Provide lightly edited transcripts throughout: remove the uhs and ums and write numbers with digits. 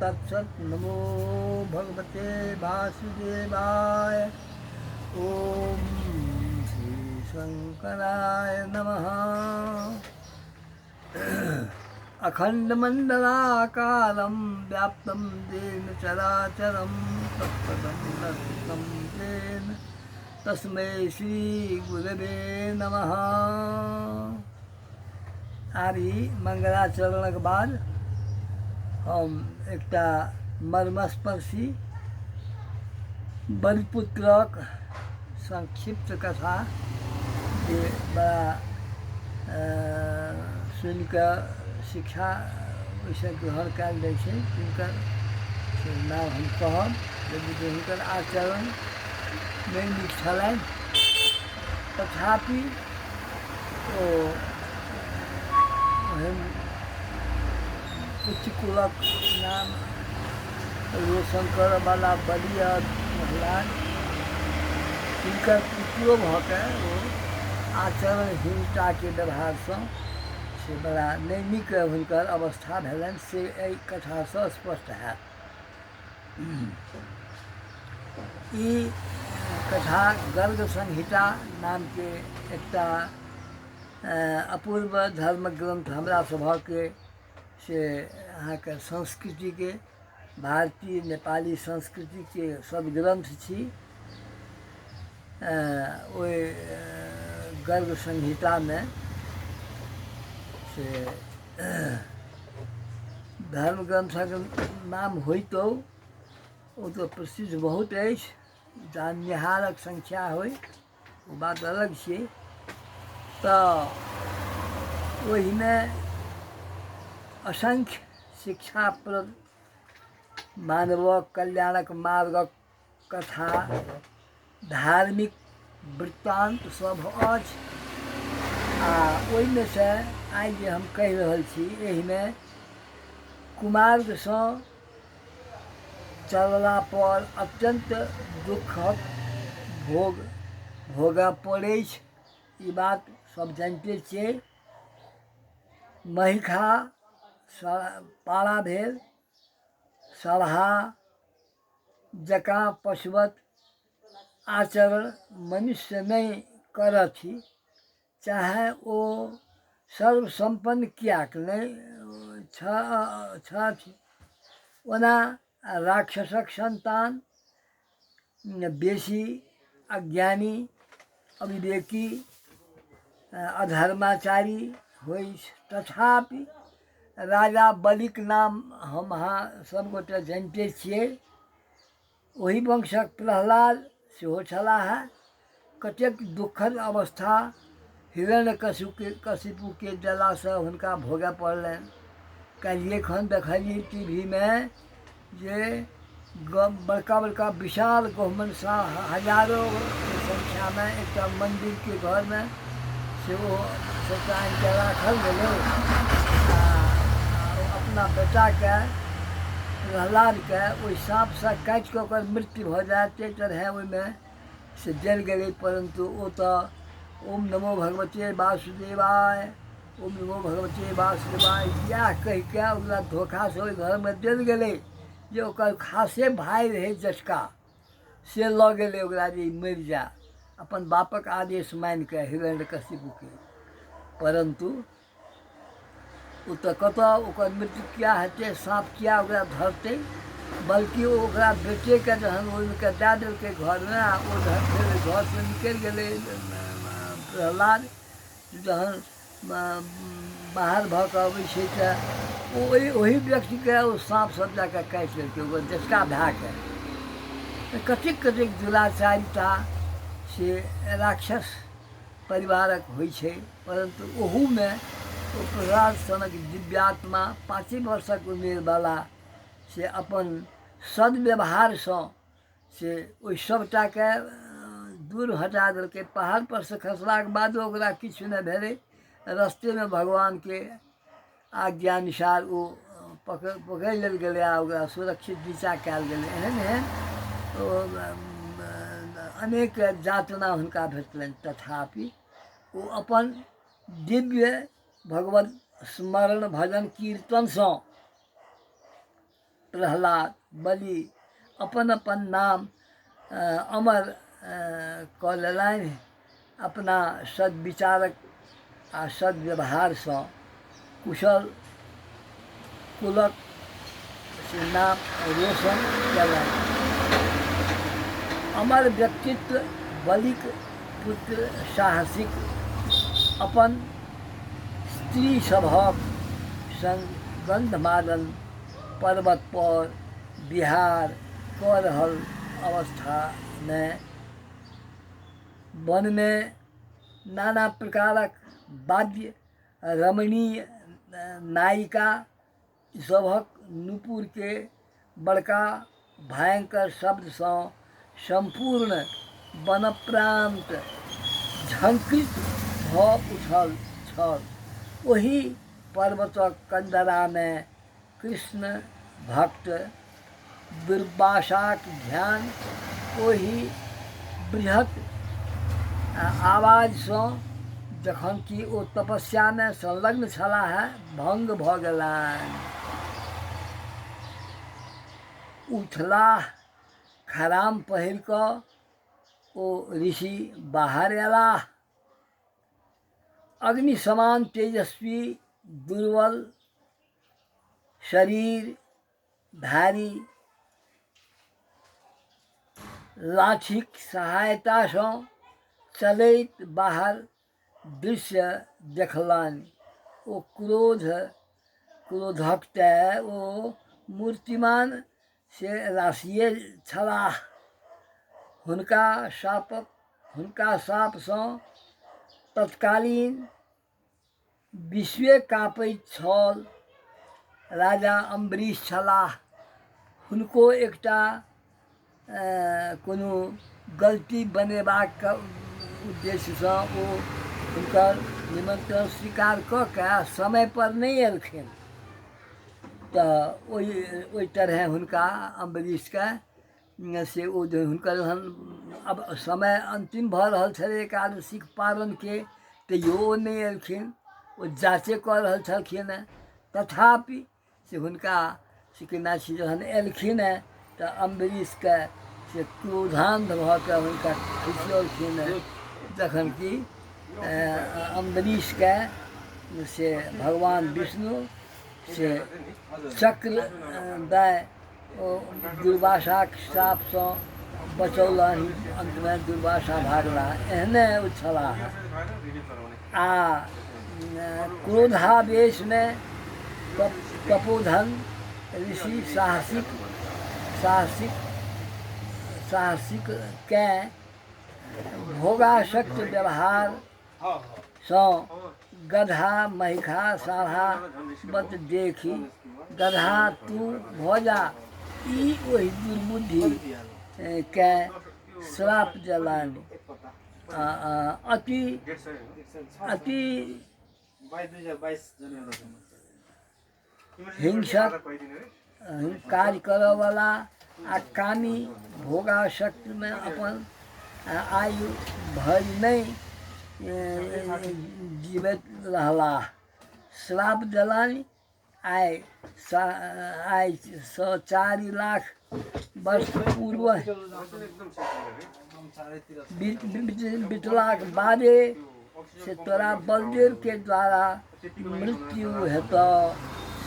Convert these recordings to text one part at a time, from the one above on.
तत्सत्। नमो भगवते वासुदेवाय। ओम श्री शंकराय नमः। अखण्डमण्डलाकारं व्याप्तं येन चराचरं तत्पदं दर्शितं येन तस्मै श्रीगुरवे नमः। आरी मंगलाचरणक बाद हम एकटा मर्मस्पर्शी बलिपुत्रक संक्षिप्त कथा जे बड़ा सुनि कऽ शिक्षा ओहिसँ ग्रहण कयल जाइ छै हुनकर से नाम हम कहब, यदि हुनकर आचरण नहि नीक छलनि तथापि ओ ओहन उच्च कुलक नाम रोशन करयवला बलि और प्रहलाद हिनकर पुत्रो भऽ कऽ ओ आचरणहीनताके व्यवहारसँ से बड़ा नहि नीक हुनकर अवस्था भेलनि से एहि कथासँ स्पष्ट हैत। ई कथा गर्ग संहिता नामके एकटा अपूर्व धर्म ग्रंथ हमरा सभके से अहाँके संस्कृतिके भारतीय नेपाली संस्कृतिके सब ग्रंथ छी। ओहि गर्ग संहितामे से धर्म ग्रंथक नाम होइतो ओ तऽ प्रसिद्ध बहुत अछि, जाननिहारक संख्या होइ ओ बात अलग छै। तऽ ओहिमे असंख्य शिक्षाप्रद मानवक कल्याणक मार्गक कथा धार्मिक वृत्तांत सब अछि। आ ओहिमे से आइ जे हम कहि रहल छी एहिमे कुमार्गसँ चलला पर अत्यंत दुखक भोगऽ पड़ै छै, ई बात सब जानिते छियै। महिखा पारा भेल सलहा जकाँ पशुवत आचरण मनुष्य नहीं करथि, चाहे ओ सर्वसम्पन्न कियाक नहीं छथि। ओना राक्षसक संतान बेसी अज्ञानी अविवेकी अधर्माचारी होइ, तथापि राजा बलिक नाम हम अहाँ सबगोटे जानिते छियै। ओही वंशक प्रहलाद सेहो छलाह। कतेक दुखद अवस्था हिरण्यकशिपुके जलासँ हुनका भोगऽ पड़लनि। काल्हिए खन देखलिए टीवीमे जे बड़का बड़का विशाल गहुमन हजारों के संख्यामे एकटा मन्दिरके घरमे से ओ सबटा आनिकऽ राखल गेलै। अपना बेटाके प्रहलादके ओहि साँपसँ काटि कऽ ओकर मृत्यु भऽ जाय ताहि तरहे ओहिमे से जल गेलै। परन्तु ओ तऽ ओम नमो भगवते वासुदेवाय, ओम नमो भगवते वासुदेवाय इएह कहिके ओकरा धोखासँ ओहि घरमे देल गेलै जे ओकर खासे भाय रहै जटका से लऽ गेलै ओकरा जे मरि जाय, अपन बापक आदेश मानिके हिरण्यकशिपुके। परन्तु ओ तऽ कतऽ ओकर मृत्यु किया हेतै, साँप किया ओकरा धरतै, बल्कि ओकरा बेटेके जहन ओहिके दए देलकै घरमे आ ओ फेर घरसँ निकलि गेलै प्रहलाद, जहन बाहर भऽ कऽ अबै छै तऽ ओही व्यक्तिके ओ साँप सब जाकऽ काटि लेलकै ओकर जटका भएके। कतेक कतेक दुराचारिता से राक्षस परिवारक होइ छै। परन्तु ओहूमे ओ प्रहलाद सनक दिव्यात्मा 5 वर्षक उमेरवला से अपन सद्व्यवहारसँ से ओहि सबटाके दूर हटा देलकै। पहाड़ पर से खसलाके बादो ओकरा किछु नहि भेलै, रस्तेमे भगवानके आज्ञानुसार ओ पकड़ि लेल गेलै आ ओकरा सुरक्षित नीचाँ कयल गेलै। एहन एहन अनेक यातना हुनका भेटलनि, तथापि ओ अपन दिव्य भगवत स्मरण भजन कीर्तनसँ प्रहलाद बलि अपन अपन नाम अमर कऽ लेलनि। अपना सद्विचारक आ सद्व्यवहारसँ कुशल कुलक से नाम रोशन कयलनि। अमर व्यक्तित्व बलिक पुत्र साहसिक अपन स्त्री सभक संग गंधमादन पर्वत पर विहार कऽ रहल अवस्थामे वनमे नाना प्रकारक वाद्य रमणीय नायिका सभक नुपुर के बड़का भयंकर शब्दसँ संपूर्ण वनप्रांत झंकृत भऽ उठल छल। ओही पर्वतक कंदरामे कृष्ण भक्त दुर्वासाक ध्यान ओही बृहत आवाजसँ जखन कि ओ तपस्यामे संलग्न छलाह भंग भऽ गेलनि। उठलाह खराम पहिर कऽ ओ ऋषि बाहर अयलाह। अग्नि समान तेजस्वी दुर्बल शरीर धारी लाठीक सहायतासँ चलैत बाहर दृश्य देखलनि। ओ क्रोधक तेँ ओ मूर्तिमान से राशिये छलाह। हुनका शापसँ तत्कालीन विश्वे काँपैत छल। राजा अम्बरीश छलाह। हुनको एकटा कोनो गलती बनेबाक उद्देश्यसँ ओ हुनकर निमंत्रण स्वीकार कऽ के समय पर नहीं एलखिन। तो ओहि तरह हुनका अम्बरीशके से ओ जे हुनकर अब समय अंतिम भऽ रहल छलै एकादशीक पारणके, तैयो ओ नहीं एलखिन। ओ जाँचे कऽ रहल छलखिन हेँ। तथापि से हुनका से केना छी जहन एलखिन हेँ तऽ अम्बरीशके से क्रोधान्ध भऽ कऽ हुनका खिसियलखिन हेँ। जखन कि अम्बरीशके से भगवान विष्णु से चक्र दए ओ दुर्वासाक श्रापसँ बचौलनि। अन्तमे दुर्वासा भागलाह। एहने ओ छलाह। आ क्रोधावेशमे तपोधन ऋषि साहसिककेँ भोगासक्त व्यवहारसँ गधा महिखा साढ़ा बत देखी गधा तू भऽ जा, ई ओहि दुर्बुद्धि के श्राप देलनि। अति हिंसक काज करयवला आ कामी भोगासक्तिमे अपन आयु भरि नहीं जीवैत रहलाह। श्राप देलनि। आइसँ 4 लाख वर्ष पूर्व बितलाक बादे से तोरा बलदेव के द्वारा मृत्यु हेतौ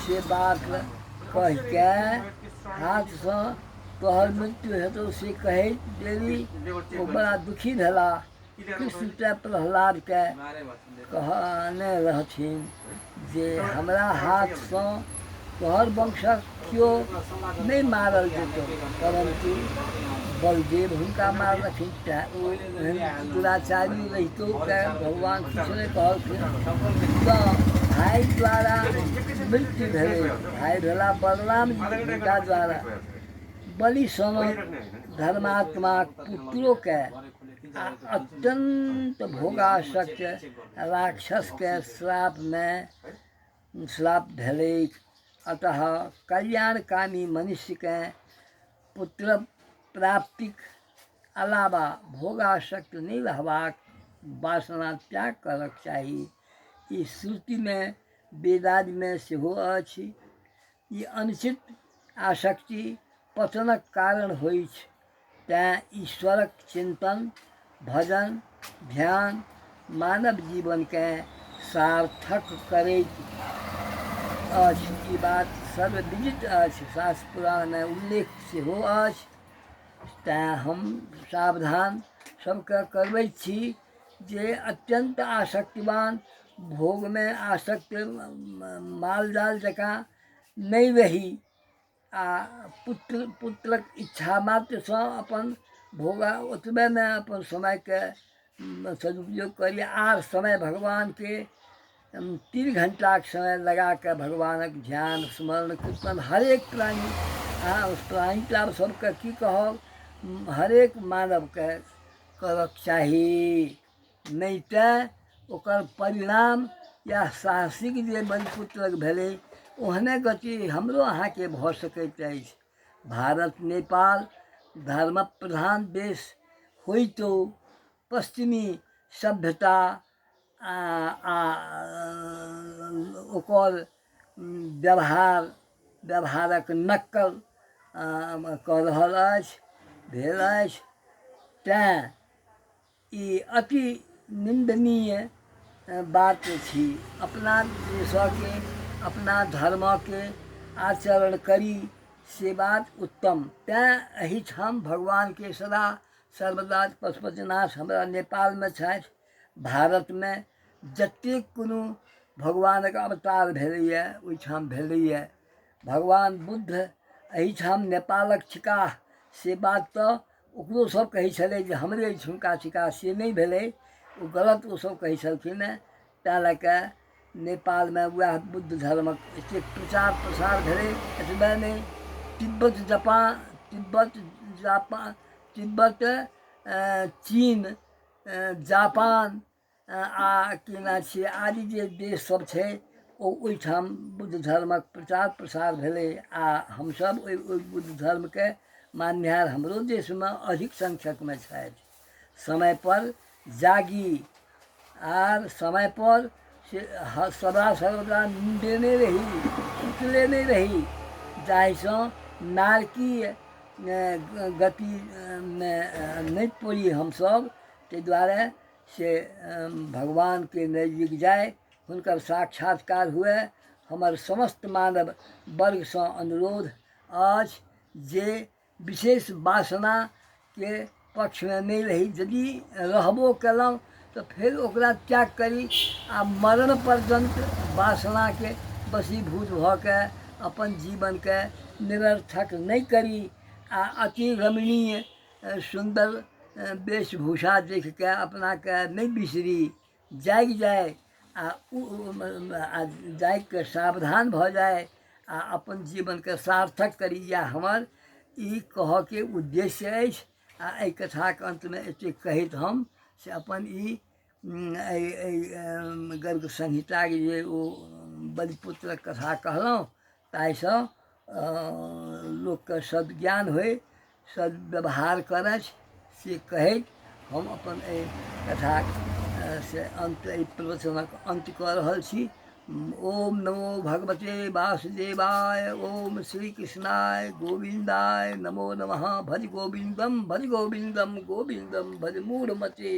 से बात कहिके हाथसँ तोहर मृत्यु हेतौ से कहैत देवी ओ बड़ा दुखी भेला। कृष्ण ते प्रहलादके कहने रहथिन जे हमरा हाथसँ तोहर वंशक केओ नहीं मारल जेतौ, परंतु बलदेव हुनका मारलखिन। तेँ ओ दुराचारी रहितो के भगवान किछु नहीं कहलखिन। तऽ भाई द्वारा मृत्यु भेलै। भाई भेला बलराम जी हुनका द्वारा। बलि सनक धर्मात्माक पुत्रोके आ अत्यंत भोगासक्त राक्षसके श्राप भेलैक। अतः कल्याणकामी मनुष्यके पुत्र प्राप्तिक अलावा भोगासक्त नहीं रहबाक वासना त्याग करक चाही। ई श्रुतिमे वेदादिमे सेहो अछि। ई अनुचित आसक्ति पतनक कारण होइ छै। तेँ ईश्वरक चिंतन, भजन, ध्यान मानव जीवनकेँ सार्थक करैत अछि। ई बात सर्वविदित अछि, शास्त्र पुराणमे उल्लेख सेहो अछि। तेँ हम सावधान सबके करबैत छी जे अत्यंत आसक्तिवान, भोगमे आसक्त माल जाल जकाँ नहि रही आ पुत्रक इच्छा मात्रसँ अपन भोगा ओतबेमे अपन समयके सदुपयोग करी। आर समय भगवानके 3 घंटाके समय लगा कऽ भगवानक ध्यान, स्मरण, कीर्तन हरेक प्राणी प्राणी तऽ आब सबके की कहब, हरेक मानवके करऽके चाही। नहि तऽ ओकर परिणाम या साहसिक जे बलिपुत्रक भेलै ओहने गति हमरो अहाँके भऽ सकैत अछि। भारत नेपाल धर्म प्रधान देश होइतो पश्चिमी सभ्यता ओकर व्यवहारक नक्कल कऽ रहल अछि, भेल अछि। तेँ ई अति निंदनीय बात छी। अपना देशके, अपना धर्मके आचरण करी से बात उत्तम। तेँ एहिठाम भगवानके सदा सर्वदा पशुपतिनाथ हमरा नेपालमे छथि। भारतमे जतेक कोनो भगवानक अवतार भेलैए ओहिठाम भेलैए। भगवान बुद्ध एहिठाम नेपालक छिकाह, से बात तऽ ओकरो सब कहै छलै जे हमरे एहिठुमका छिकाह, से नहि भेलै, ओ गलत ओसब कहै छलखिन हेँ। तेँ लऽ कऽ नेपालमे वएह बुद्ध धर्मक एतेक प्रचार प्रसार भेलै। एतबे नहि, तिब्बत, चीन, जापान आ की नाम छिए आदि जे देश सब छै ओहिठाम बुद्ध धर्मक प्रचार प्रसार भेलै। आ हमसब ओहि बुद्ध धर्मके माननिहार हमरो देशमे अधिक संख्यकमे छथि। समयपर जागी आर समयपर से सदा सर्वदा नींदे नहि रही, सुतले नहि रही, जाहिसँ नारकीय गतिमे नहि पड़ी हमसब। ताहि दुआरे से भगवानके नजदीक जाय, हुनकर साक्षात्कार हुए। हमर समस्त मानव वर्गसँ अनुरोध अछि जे विशेष वासनाके पक्षमे नहि रही। यदि रहबो केलहुँ तऽ फेर ओकरा त्याग करी आ मरण पर्यन्त वासनाके वशीभूत भऽ कऽ अपन जीवनके निरर्थक नहि करी। आ अति रमणीय सुन्दर वेशभूषा देखि कऽ अपनाके नहि बिसरी, जागि जाय आ जागि कऽ सावधान भऽ जाय आ अपन जीवनके सार्थक करी। इएह हमर ई कहऽके उद्देश्य अछि। आ एहि कथाके अन्तमे एतेक कहैत हम से अपन ई गर्ग संहिताके जे ओ बलिपुत्रक कथा कहलहुँ, ताहिसँ लोकके सद्ज्ञान होइ, सद्व्यवहार करथि, से कहैत हम अपन एहि कथा से अंत, एहि प्रवचनक अंत कऽ रहल छी। ओम नमो भगवते वासुदेवाय। ओम श्री कृष्णाय गोविंदाय नमो नमः। भज गोविंदम भज गोविंदम, गोविंदम भज मूढ़मते।